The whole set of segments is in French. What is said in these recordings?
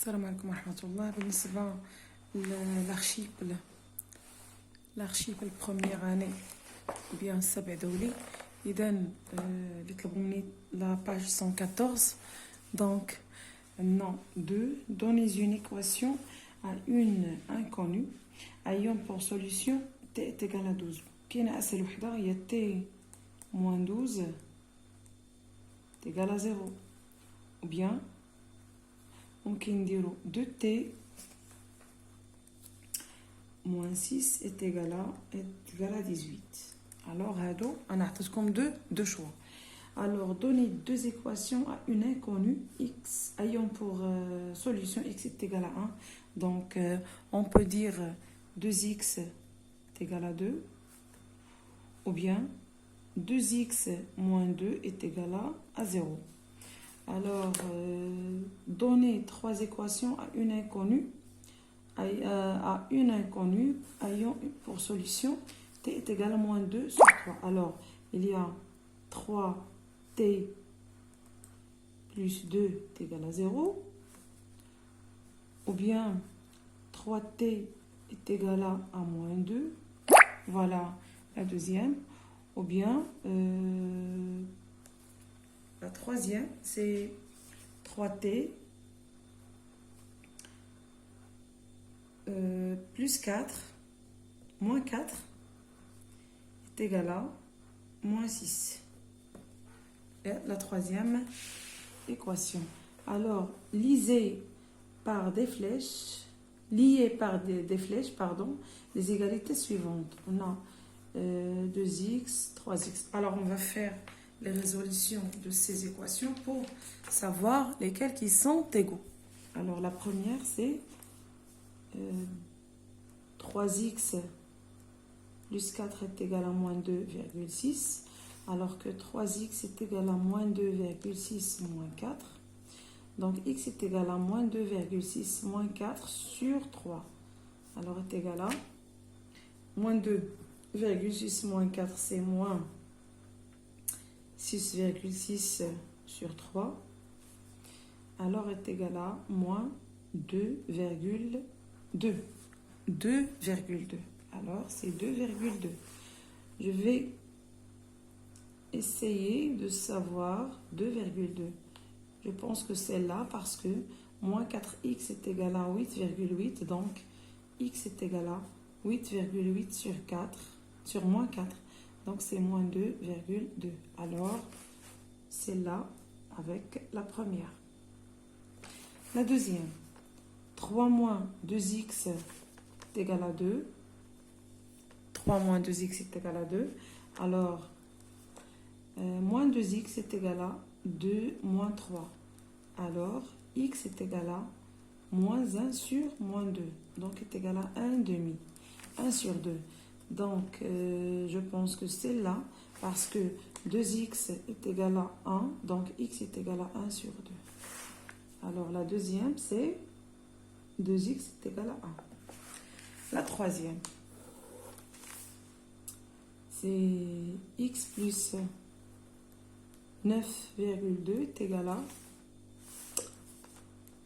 السلام عليكم ورحمة الله. بالنسبة لارشيب البروميير اني بيان السبع دولي، إذا اللي طلبوا مني لا باج 114. دونك non, 2. Donnez une équation à une inconnue ayant pour solution t est égal à 12. كاينة أسهل وحدة هي t moins 12 est égal à 0. Ou bien ممكن نديرو 2t moins 6 est égal à 18. Alors هادو أنا عطيتكم deux choix. Alors, donnez deux équations à une inconnue x ayant pour solution x est égal à 1. Donc, on peut dire 2x est égal à 2. Ou bien 2x moins 2 est égal à 0. Alors, donnez trois équations à une inconnue ayant pour solution t est égal à moins 2 sur 3. Alors, il y a 3t plus 2 est égal à 0, ou bien 3t est égal à moins 2, voilà la deuxième, ou bien la troisième c'est 3t plus 4 moins 4 est égal à moins 6. La troisième équation. Alors, liez par des flèches, les égalités suivantes. On a 2x, 3x. Alors, on va faire les résolutions de ces équations pour savoir lesquelles qui sont égaux. Alors, la première, c'est 3x plus 4 est égal à moins 2,6. Alors que 3x est égal à moins 2,6 moins 4. Donc, x est égal à moins 2,6 moins 4 sur 3. Alors, est égal à moins 2,6 moins 4, c'est moins 6,6 sur 3. Alors, est égal à moins 2,2. 2,2. Alors, c'est 2,2. Je vais essayer de savoir 2,2. Je pense que c'est là parce que moins 4x est égal à 8,8. Donc, x est égal à 8,8 sur 4, sur moins 4. Donc, c'est moins 2,2. Alors, c'est là avec la première. La deuxième, 3 moins 2x est égal à 2. 3 moins 2x est égal à 2. Alors, moins 2x est égal à 2 moins 3. Alors, x est égal à moins 1 sur moins 2. Donc, est égal à 1 demi. 1 sur 2. Donc, je pense que c'est là parce que 2x est égal à 1. Donc, x est égal à 1 sur 2. Alors, la deuxième, c'est 2x est égal à 1. La troisième, c'est x plus 9,2 est égal à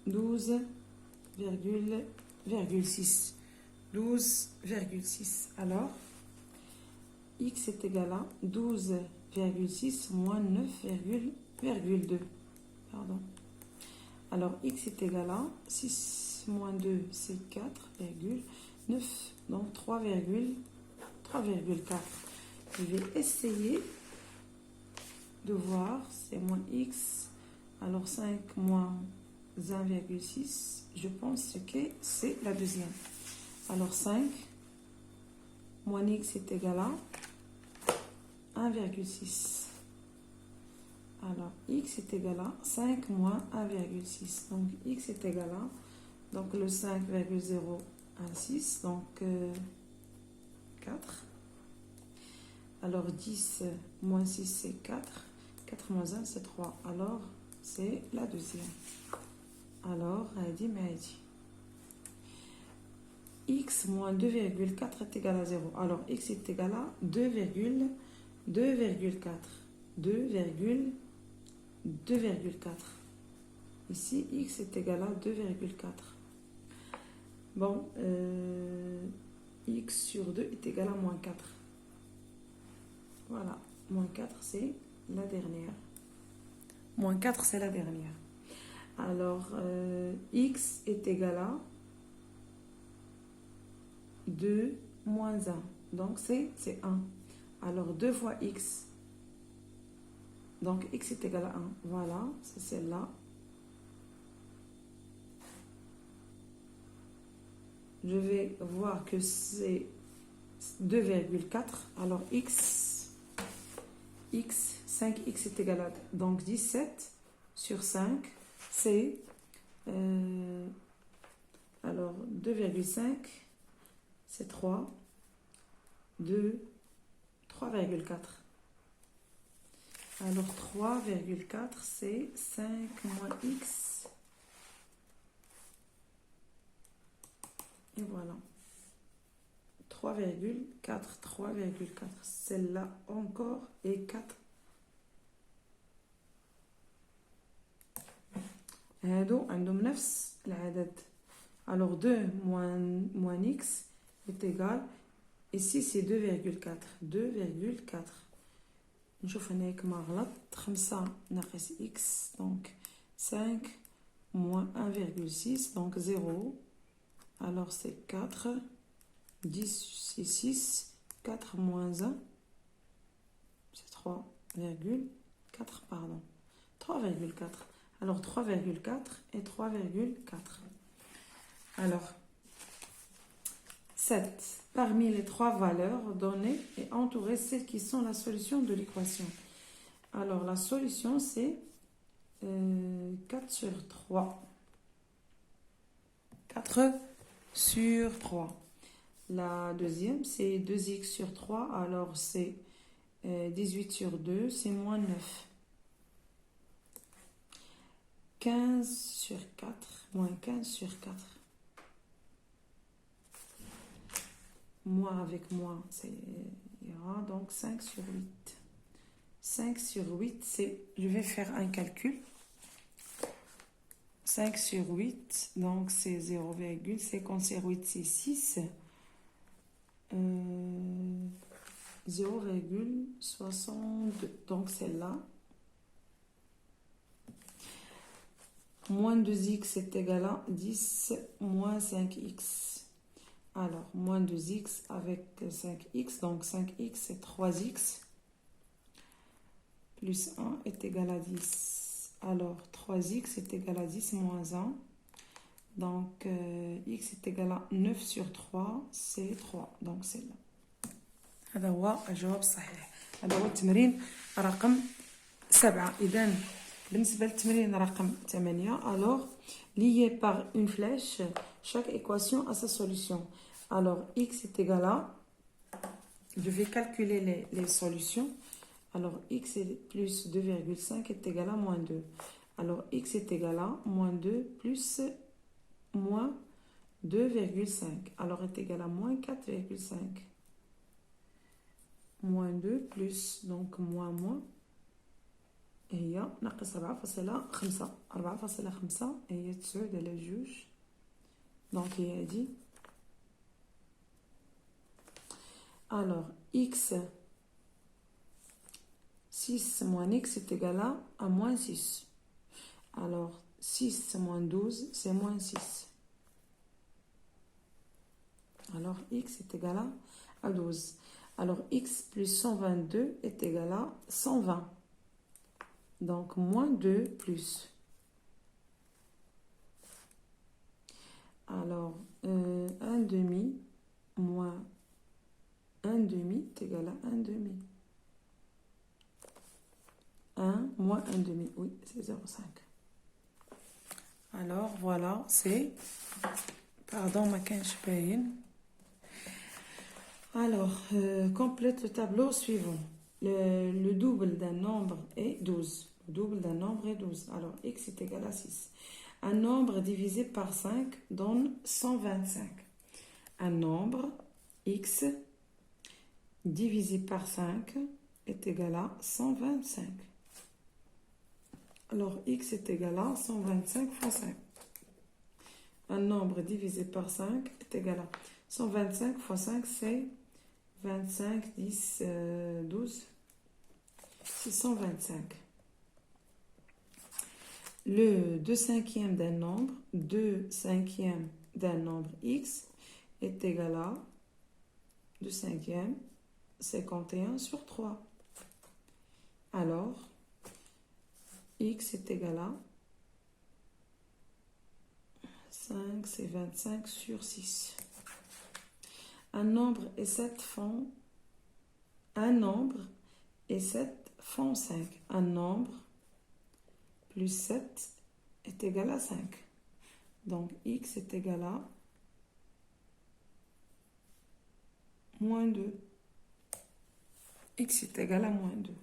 12,6. 12,6. Alors, x est égal à 12,6 moins 9,2. Pardon. Alors, x est égal à 6 moins 2, c'est 4,9. Donc, 3,4. Je vais essayer de voir, c'est moins x. Alors, 5 moins 1,6. Je pense que c'est la deuxième. Alors, 5 moins x est égal à 1,6. Alors, x est égal à 5 moins 1,6. Donc, x est égal à, donc le 5,016, donc 4. Alors, 10 moins 6, c'est 4. 4 moins 1, c'est 3. Alors, c'est la deuxième. Alors, x moins 2,4 est égal à 0. Alors, x est égal à 2,4. 2,4. Ici, x est égal à 2,4. Bon, x sur 2 est égal à moins 4. Voilà, moins 4, c'est la dernière. Moins 4, c'est la dernière. Alors, x est égal à 2 moins 1. Donc, c'est 1. Alors, 2 fois x. Donc, x est égal à 1. Voilà, c'est celle-là. Je vais voir que c'est 2,4. Alors, x, 5x est égal à donc 17 sur 5. C'est alors 2,5, c'est 3. 3,4. Alors 3,4, c'est 5 moins x. Et voilà. 3,4. Celle-là encore est 4. هادو عندهم نفس العدد. Alors 2 moins x est égal. Ici c'est 2,4. 2,4. نشوف هناك ما غلط. 5 ناقص x. Donc 5 moins 1,6. Donc 0. Alors c'est 4. 10 c'est 6. 4 moins 1. C'est 3,4. Pardon. 3,4. Alors 3,4 et 3,4. Alors 7. Parmi les trois valeurs données et entourées celles qui sont la solution de l'équation. Alors la solution c'est 4 sur 3. 4 sur 3. La deuxième c'est 2x sur 3. Alors c'est 18 sur 2. C'est moins 9. 15 sur 4, moins 15 sur 4. Moins avec moins, c'est donc 5 sur 8. 5 sur 8, c'est, je vais faire un calcul. 5 sur 8, donc c'est 0, c'est quand c'est 8, c'est 6. 0,62, donc celle-là. Moins 2x est égal à 10 moins 5x. Alors, moins 2x avec 5x. Donc, 5x, c'est 3x. Plus 1 est égal à 10. Alors, 3x est égal à 10 moins 1. Donc, x est égal à 9 sur 3. C'est 3. Donc, c'est là. هذا هو الجواب الصحيح. هذا هو التمرين رقم 7. إذن بالنسبة للتمرين رقم 8, alors, lié par une flèche, chaque équation a sa solution. Alors, x est égal à, je vais calculer les solutions. Alors, x est plus 2,5 est égal à moins 2. Alors, x est égal à moins 2 plus moins 2,5. Alors, est égal à moins 4,5. Moins 2 plus, donc moins. هي ناقص 4.5. 4.5 هي 9 على 2. Donc هي هادي. Alors x 6 moins x est égal à moins 6. Alors 6 moins 12 c'est moins 6. Alors x est égal à 12. Alors x plus 122 est égal à 120. Donc, moins 2 plus. Alors, 1 demi moins 1 demi est égal à 1 demi. 1 moins 1 demi, oui, c'est 0,5. Alors, voilà, c'est... Pardon, ma كانش باين. Alors, complète le tableau suivant. Le double d'un nombre est 12. Le double d'un nombre est 12. Alors, x est égal à 6. Un nombre divisé par 5 donne 125. Un nombre, x, divisé par 5 est égal à 125. Alors, x est égal à 125 fois 5. Un nombre divisé par 5 est égal à 125 fois 5, c'est 25, 10, 12. C'est 125. Le 2 cinquièmes d'un nombre, 2 cinquièmes d'un nombre x est égal à 2 cinquièmes, 51 sur 3. Alors, x est égal à 5, c'est 25 sur 6. Un nombre et 7 font 5. Un nombre plus 7 est égal à 5. Donc, x est égal à moins 2. X est égal à moins 2.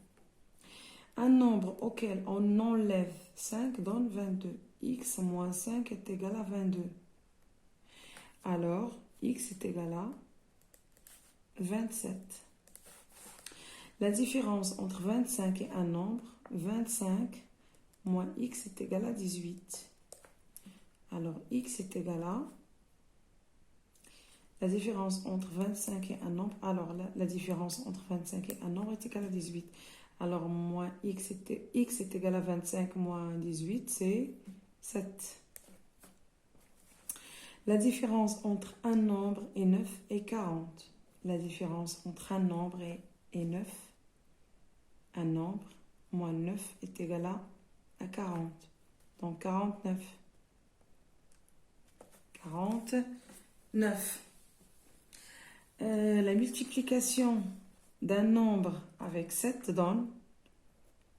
Un nombre auquel on enlève 5 donne 22. X moins 5 est égal à 22. Alors, x est égal à 27. La différence entre 25 et un nombre, 25 moins x est égal à 18. Alors, x est égal à... La différence entre 25 et un nombre... Alors, la différence entre 25 et un nombre est égale à 18. Alors, moins x est égal à 25 moins 18, c'est 7. La différence entre un nombre et 9 est 40. La différence entre un nombre et 9, un nombre moins 9 est égal à 40. Donc 49. 49. La multiplication d'un nombre avec 7 donne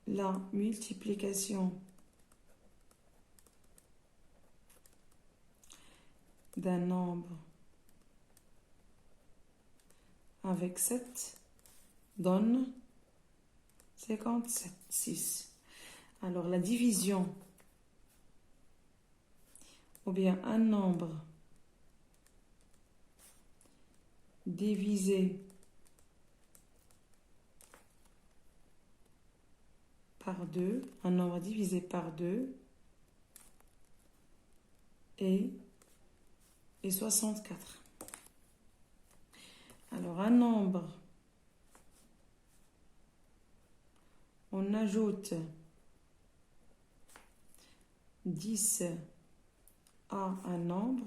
la multiplication d'un nombre avec 7 donne 56. Alors la division ou bien un nombre divisé par 2, un nombre divisé par 2 est 64. Alors un nombre, on ajoute 10 à un nombre,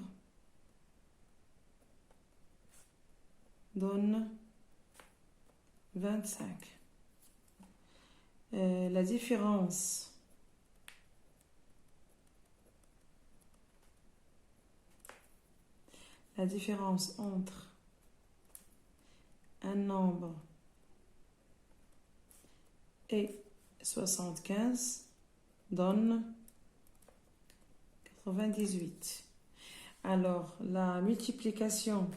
donne 25. La différence entre un nombre et 75 donne 98. Alors, la multiplication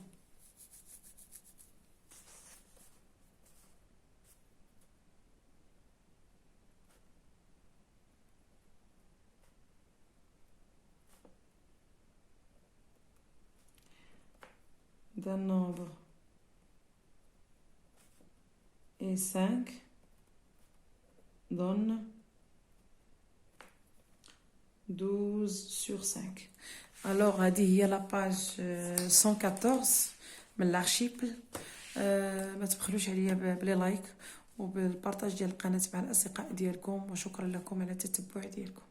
d'un nombre et 5 donne 12 sur 5. Alors, هذه هي la page 114 من الارشيبل. ما تبخلوش عليا بلي لايك وبالبارطاج ديال القناة مع الأصدقاء ديالكم، وشكرا لكم على التتبع ديالكم.